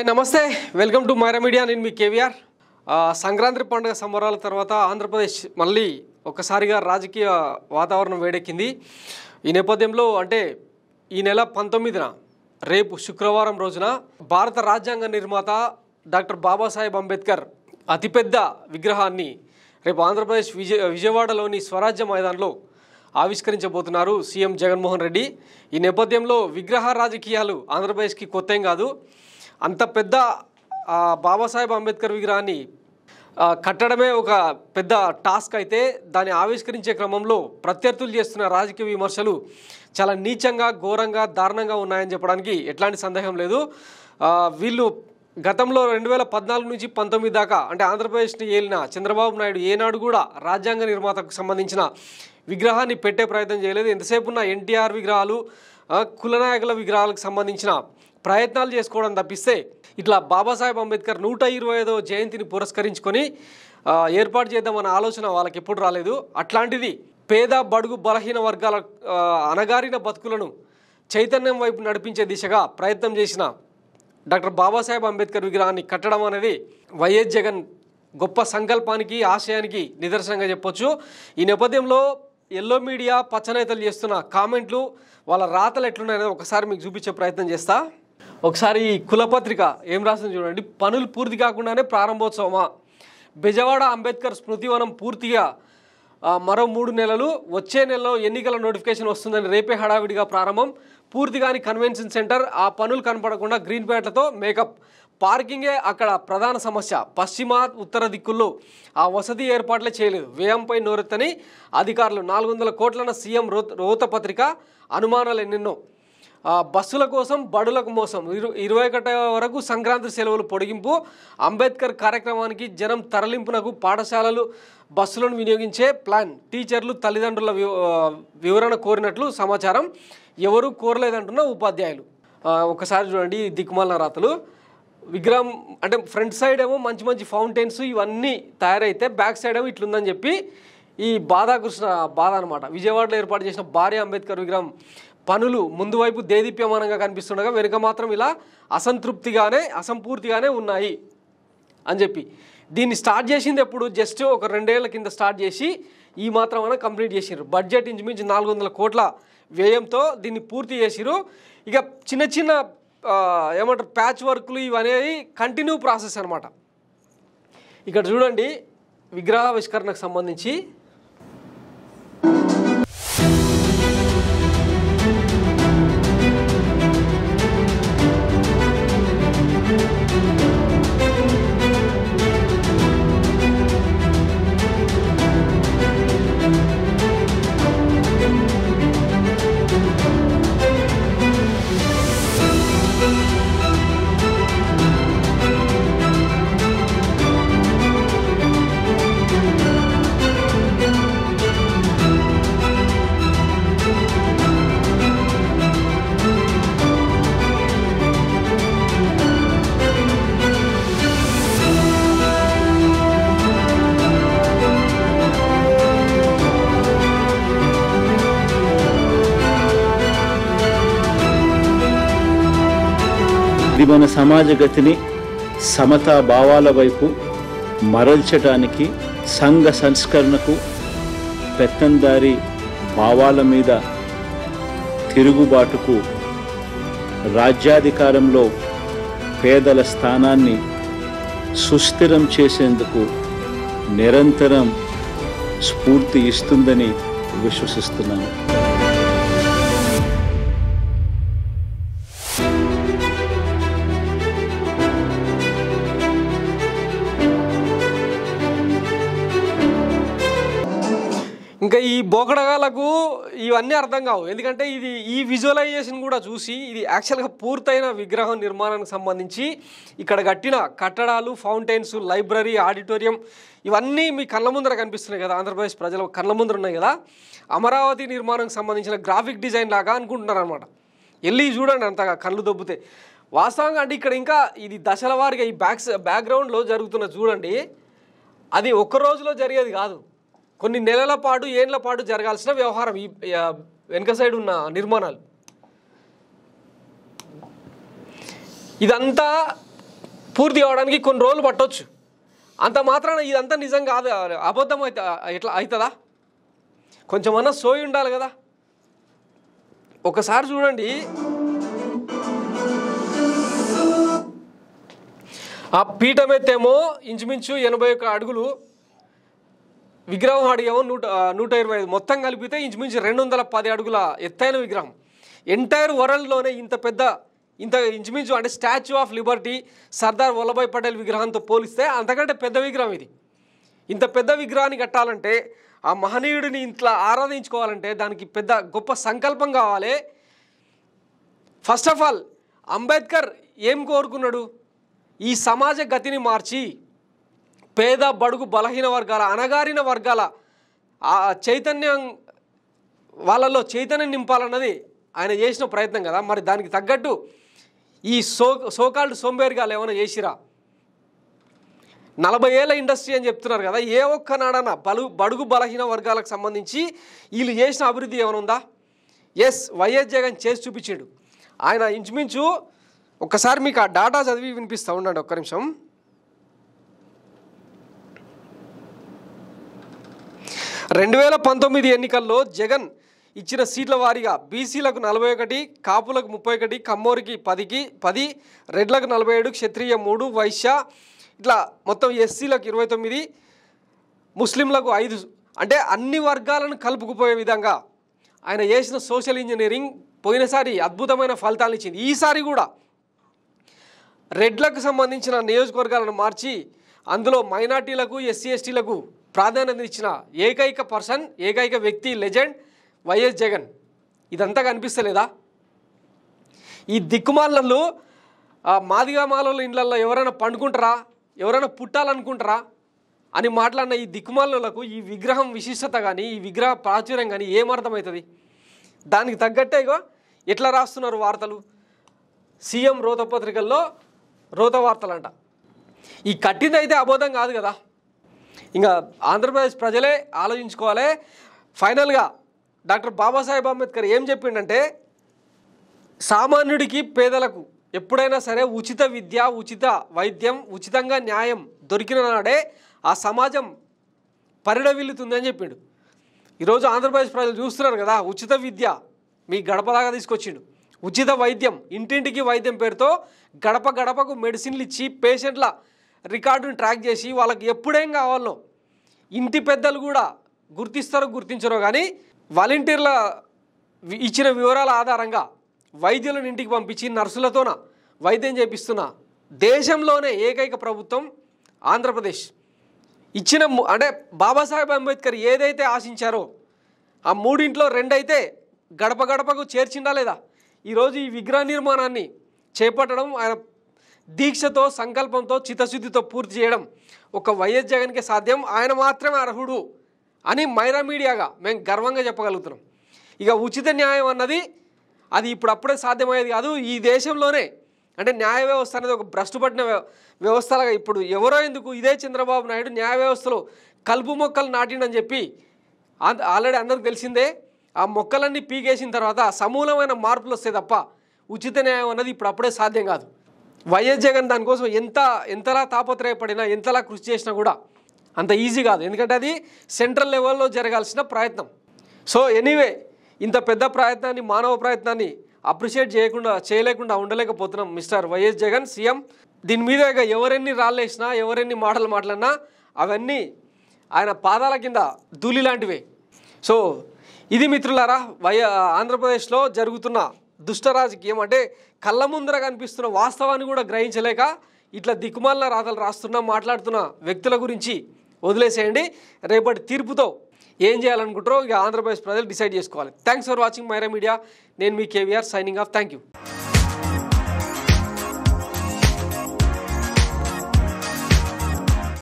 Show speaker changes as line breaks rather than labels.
Hi నమస్తే welcome to Myra media. నేను మీ కేవీఆర్. సంక్రాంతి పండుగ సంబరాల తర్వాత ఆంధ్రప్రదేశ్ మళ్ళీ ఒక్కసారిగా రాజకీయ వాతావరణం వేడెక్కింది. ఈ నేపథ్యంలో అంటే ఈ నెల 19న రేపు శుక్రవారం రోజున భారత రాజ్యాంగ నిర్మాత డాక్టర్ బాబాసాహెబ్ అంబేద్కర్ అతిపెద్ద విగ్రహాన్ని రేపు ఆంధ్రప్రదేశ్ విజయవాడలోని స్వరాజ్య మైదానంలో ఆవిష్కరించబోతున్నారు సీఎం జగన్మోహన్ రెడ్డి. ఈ నేపథ్యంలో విగ్రహ రాజకీయాలు ఆంధ్రప్రదేశ్కి కొత్త ఏం కాదు. అంత పెద్ద బాబాసాహెబ్ అంబేద్కర్ విగ్రహాన్ని కట్టడమే ఒక పెద్ద టాస్క్ అయితే దాన్ని ఆవిష్కరించే క్రమంలో ప్రత్యర్థులు చేస్తున్న రాజకీయ విమర్శలు చాలా నీచంగా, ఘోరంగా, దారుణంగా ఉన్నాయని చెప్పడానికి ఎట్లాంటి సందేహం లేదు. వీళ్ళు గతంలో 2014 నుంచి 19 దాకా అంటే ఆంధ్రప్రదేశ్ని ఏలిన చంద్రబాబు నాయుడు ఏనాడు కూడా రాజ్యాంగ నిర్మాతకు సంబంధించిన విగ్రహాన్ని పెట్టే ప్రయత్నం చేయలేదు. ఎంతసేపు ఉన్న ఎన్టీఆర్ విగ్రహాలు, కులనాయకుల విగ్రహాలకు సంబంధించిన ప్రయత్నాలు చేసుకోవడం తప్పిస్తే ఇట్లా బాబాసాహెబ్ అంబేద్కర్ 125వ జయంతిని పురస్కరించుకొని ఏర్పాటు చేద్దామన్న ఆలోచన వాళ్ళకి ఎప్పుడు రాలేదు. అట్లాంటిది పేద, బడుగు, బలహీన వర్గాల అణగారిన బతుకులను చైతన్యం వైపు నడిపించే దిశగా ప్రయత్నం చేసిన డాక్టర్ బాబాసాహెబ్ అంబేద్కర్ విగ్రహాన్ని కట్టడం అనేది వైఎస్ జగన్ గొప్ప సంకల్పానికి, ఆశయానికి నిదర్శనంగా చెప్పొచ్చు. ఈ నేపథ్యంలో ఎల్లో మీడియా పచ్చనేతలు చేస్తున్న కామెంట్లు, వాళ్ళ రాతలు ఎట్లున్నాయనేది ఒకసారి మీకు చూపించే ప్రయత్నం చేస్తా. ఒకసారి ఈ కులపత్రిక ఏం రాసింది చూడండి. పనులు పూర్తి కాకుండానే ప్రారంభోత్సవమా? బెజవాడ అంబేద్కర్ స్మృతివనం పూర్తిగా మరో 3 నెలలు, వచ్చే నెలలో ఎన్నికల నోటిఫికేషన్ వస్తుందని రేపే హడావిడిగా ప్రారంభం. పూర్తిగాని కన్వెన్షన్ సెంటర్, ఆ పనులు కనపడకుండా గ్రీన్ ప్యాట్లతో మేకప్. పార్కింగే అక్కడ ప్రధాన సమస్య. పశ్చిమ, ఉత్తర దిక్కుల్లో ఆ వసతి ఏర్పాట్లే చేయలేదు. వ్యయంపై నోరెత్తని అధికారులు. 400 కోట్లన్న సీఎం రోతపత్రిక. అనుమానాలు ఎన్నెన్నో. బస్సుల కోసం బడులకు మోసం. 21 వరకు సంక్రాంతి సెలవులు పొడిగింపు. అంబేద్కర్ కార్యక్రమానికి జనం తరలింపునకు పాఠశాలలు, బస్సులను వినియోగించే ప్లాన్. టీచర్లు, తల్లిదండ్రుల వివరణ కోరినట్లు సమాచారం. ఎవరూ కోరలేదంటున్న ఉపాధ్యాయులు. ఒకసారి చూడండి దిక్కుమాలిన రాతలు. విగ్రహం అంటే ఫ్రంట్ సైడ్ ఏమో మంచి మంచి ఫౌంటైన్స్ ఇవన్నీ తయారైతే బ్యాక్ సైడ్ ఏమో ఇట్లుందని చెప్పి ఈ బాధాకృష్ణ బాధ అనమాట. విజయవాడలో ఏర్పాటు చేసిన భారీ అంబేద్కర్ విగ్రహం పనులు ముందు వైపు దేదీప్యమానంగా కనిపిస్తుండగా వెనుక మాత్రం ఇలా అసంపూర్తిగానే ఉన్నాయి అని చెప్పి దీన్ని స్టార్ట్ చేసింది ఎప్పుడు? జస్ట్ ఒక 2 ఏళ్ల కింద స్టార్ట్ చేసి ఈ మాత్రం కంప్లీట్ చేసిర్రు. బడ్జెట్ ఇంచుమించు 400 కోట్ల వ్యయంతో దీన్ని పూర్తి చేసిరు. ఇక చిన్న చిన్న ఏమంటారు ప్యాచ్ వర్క్లు ఇవనేవి కంటిన్యూ ప్రాసెస్ అనమాట. ఇక్కడ చూడండి విగ్రహావిష్కరణకు సంబంధించి
ఇది మన సమాజ గతిని సమతా భావాల వైపు మరల్చడానికి, సంఘ సంస్కరణకు, పెత్తందారి భావాల మీద తిరుగుబాటుకు, రాజ్యాధికారంలో పేదల స్థానాన్ని సుస్థిరం చేసేందుకు నిరంతరం స్ఫూర్తి ఇస్తుందని విశ్వసిస్తున్నాను.
ఇంకా ఈ బోకడగాలకు ఇవన్నీ అర్థం కావు. ఎందుకంటే ఈ విజువలైజేషన్ కూడా చూసి ఇది యాక్చువల్గా పూర్తయిన విగ్రహం నిర్మాణానికి సంబంధించి ఇక్కడ కట్టిన కట్టడాలు, ఫౌంటైన్స్, లైబ్రరీ, ఆడిటోరియం ఇవన్నీ మీ కళ్ళ ముందర కనిపిస్తున్నాయి కదా, ఆంధ్రప్రదేశ్ ప్రజల కళ్ళ ముందర ఉన్నాయి కదా. అమరావతి నిర్మాణానికి సంబంధించిన గ్రాఫిక్ డిజైన్ లాగా అనుకుంటున్నారు అనమాట. వెళ్ళి చూడండి అంతగా కళ్ళు దొబ్బుతే. వాస్తవంగా అంటే ఇక్కడ ఇంకా ఇది దశల వారిగా ఈ బ్యాక్గ్రౌండ్లో జరుగుతున్న చూడండి, అది ఒక్క రోజులో జరిగేది కాదు. కొన్ని నెలల పాటు, ఏళ్ల పాటు జరగాల్సిన వ్యవహారం ఈ వెనక సైడ్ ఉన్న నిర్మాణాలు. ఇదంతా పూర్తి కావడానికి కొన్ని రోజులు పట్టవచ్చు. అంత మాత్రాన ఇదంతా నిజం కాదు, అబద్ధం అయితే ఎట్లా అవుతుందా? కొంచెమన్నా సోయి ఉండాలి కదా. ఒకసారి చూడండి, ఆ పీఠం ఎత్తేమో ఇంచుమించు 81 అడుగులు, విగ్రహం అడిగేమో 125, మొత్తం కలిపితే ఇంచుమించు 210 అడుగుల ఎత్తైన విగ్రహం. ఎంటైర్ వరల్డ్లోనే ఇంత ఇంచుమించు అంటే statue of liberty, Sardar Vallabhbhai Patel విగ్రహంతో పోలిస్తే అంతకంటే పెద్ద విగ్రహం ఇది. ఇంత పెద్ద విగ్రహాన్ని కట్టాలంటే, ఆ మహనీయుడిని ఇంట్లో ఆరాధించుకోవాలంటే దానికి పెద్ద గొప్ప సంకల్పం కావాలి. ఫస్ట్ ఆఫ్ ఆల్ అంబేద్కర్ ఏం కోరుకున్నాడు? ఈ సమాజ గతిని మార్చి పేద బడుగు బలహీన వర్గాల, అణగారిన వర్గాల చైతన్యం, వాళ్ళలో చైతన్యం నింపాలన్నది ఆయన చేసిన ప్రయత్నం కదా. మరి దానికి తగ్గట్టు ఈ సోకాల్డ్ సోంబేరిగాలు ఏమైనా చేసిరా? 40 ఏళ్ళ ఇండస్ట్రీ అని చెప్తున్నారు కదా, ఏ ఒక్కనాడన్నా బడుగు బలహీన వర్గాలకు సంబంధించి వీళ్ళు చేసిన అభివృద్ధి ఏమైనా ఉందా? ఎస్, వైఎస్ జగన్ చేసి చూపించాడు. ఆయన ఇంచుమించు ఒక్కసారి మీకు ఆ డాటా చదివి వినిపిస్తూ ఉండండి ఒక్క నిమిషం. 2019 ఎన్నికల్లో జగన్ ఇచ్చిన సీట్ల వారీగా బీసీలకు 41, కాపులకు 31, కమ్మోరికి 10, రెడ్లకు 47, క్షత్రియ 3, వైశ్య ఇట్లా మొత్తం ఎస్సీలకు 29, ముస్లింలకు 5, అంటే అన్ని వర్గాలను కలుపుకుపోయే విధంగా ఆయన చేసిన సోషల్ ఇంజనీరింగ్ పోయినసారి అద్భుతమైన ఫలితాలు ఇచ్చింది. ఈసారి కూడా రెడ్లకు సంబంధించిన నియోజకవర్గాలను మార్చి అందులో మైనార్టీలకు, ఎస్సీ ఎస్టీలకు ప్రాధాన్యత ఇచ్చిన ఏకైక వ్యక్తి, లెజెండ్ వైఎస్ జగన్. ఇదంతా కనిపిస్తలేదా? ఈ దిక్కుమాలలో మాదిగా మాలలో ఇళ్ళల్లో ఎవరైనా పండుకుంటారా, ఎవరైనా పుట్టాలనుకుంటారా అని మాట్లాడిన ఈ దిక్కుమాలకు ఈ విగ్రహం విశిష్టత కానీ, ఈ విగ్రహ ప్రాచుర్యం కానీ ఏమర్థమవుతుంది? దానికి తగ్గట్టే ఎట్లా రాస్తున్నారు వార్తలు. సీఎం రోత పత్రికల్లో రోత వార్తలు అంట. ఈ కట్టింది అయితే అబోధం కాదు కదా. ఇంకా ఆంధ్రప్రదేశ్ ప్రజలే ఆలోచించుకోవాలి. ఫైనల్గా డాక్టర్ బాబాసాహెబ్ అంబేద్కర్ ఏం చెప్పిండంటే, సామాన్యుడికి, పేదలకు ఎప్పుడైనా సరే ఉచిత విద్య, ఉచిత వైద్యం, ఉచితంగా న్యాయం దొరికిన నాడే ఆ సమాజం పరిణమిల్లుతుందని చెప్పిండు. ఈరోజు ఆంధ్రప్రదేశ్ ప్రజలు చూస్తున్నారు కదా, ఉచిత విద్య మీ గడప దాకా తీసుకొచ్చిండు, ఉచిత వైద్యం, ఇంటింటికి వైద్యం పేరుతో గడప గడపకు మెడిసిన్లు ఇచ్చి పేషెంట్ల రికార్డుని ట్రాక్ చేసి వాళ్ళకి ఎప్పుడేం కావాలో ఇంటి పెద్దలు కూడా గుర్తించరో కానీ వాలంటీర్ల ఇచ్చిన వివరాల ఆధారంగా వైద్యులను ఇంటికి పంపించి నర్సులతోన వైద్యం చేపిస్తున్న దేశంలోనే ఏకైక ప్రభుత్వం ఆంధ్రప్రదేశ్. ఇచ్చిన అంటే బాబాసాహెబ్ అంబేద్కర్ ఏదైతే ఆశించారో ఆ 3 2 అయితే గడప గడపకు చేర్చిండా లేదా? ఈరోజు ఈ విగ్రహ నిర్మాణాన్ని చేపట్టడం, ఆయన దీక్షతో, సంకల్పంతో, చిత్తశుద్ధితో పూర్తి చేయడం ఒక వైఎస్ జగన్కే సాధ్యం. ఆయన మాత్రమే అర్హుడు అని మైరా మీడియాగా మేము గర్వంగా చెప్పగలుగుతున్నాం. ఇక ఉచిత న్యాయం అన్నది అది ఇప్పుడప్పుడే సాధ్యమయ్యేది కాదు. ఈ దేశంలోనే అంటే న్యాయ వ్యవస్థ అనేది ఒక భ్రష్టుపట్టిన వ్యవస్థలాగా ఇప్పుడు ఎవరో ఎందుకు ఇదే చంద్రబాబు నాయుడు న్యాయ వ్యవస్థలో కలుపు మొక్కలు నాటిండని చెప్పి ఆల్రెడీ అందరికి తెలిసిందే. ఆ మొక్కలన్నీ పీకేసిన తర్వాత సమూలమైన మార్పులు వస్తాయి తప్ప ఉచిత న్యాయం అన్నది ఇప్పుడు అప్పుడే సాధ్యం కాదు. వైఎస్ జగన్ దానికోసం ఎంతలా తాపత్రయపడినా, ఎంతలా కృషి చేసినా కూడా అంత ఈజీ కాదు. ఎందుకంటే అది సెంట్రల్ లెవెల్లో జరగాల్సిన ప్రయత్నం. సో ఎనీవే, ఇంత పెద్ద ప్రయత్నాన్ని, మానవ ప్రయత్నాన్ని అప్రిషియేట్ చేయలేకుండా ఉండలేకపోతున్నాం మిస్టర్ వైఎస్ జగన్ సీఎం. దీని మీద ఇక ఎవరెన్ని రాళ్ళేసినా, ఎవరెన్ని మాటలు మాట్లాడినా అవన్నీ ఆయన పాదాల కింద ధూళి లాంటివే. సో ఇది మిత్రులారా, ఆంధ్రప్రదేశ్లో జరుగుతున్న దుష్ట రాజకీయం. అంటే కళ్ళ ముందర కనిపిస్తున్న వాస్తవాన్ని కూడా గ్రహించలేక ఇట్లా దిక్కుమాలిన రాతలు మాట్లాడుతున్న వ్యక్తుల గురించి వదిలేసేయండి. రేపటి తీర్పుతో ఏం చేయాలనుకుంటారో ఇక ఆంధ్రప్రదేశ్ ప్రజలు డిసైడ్ చేసుకోవాలి. Thanks for watching Myra media. నేను మీ K V R signing off. Thank you.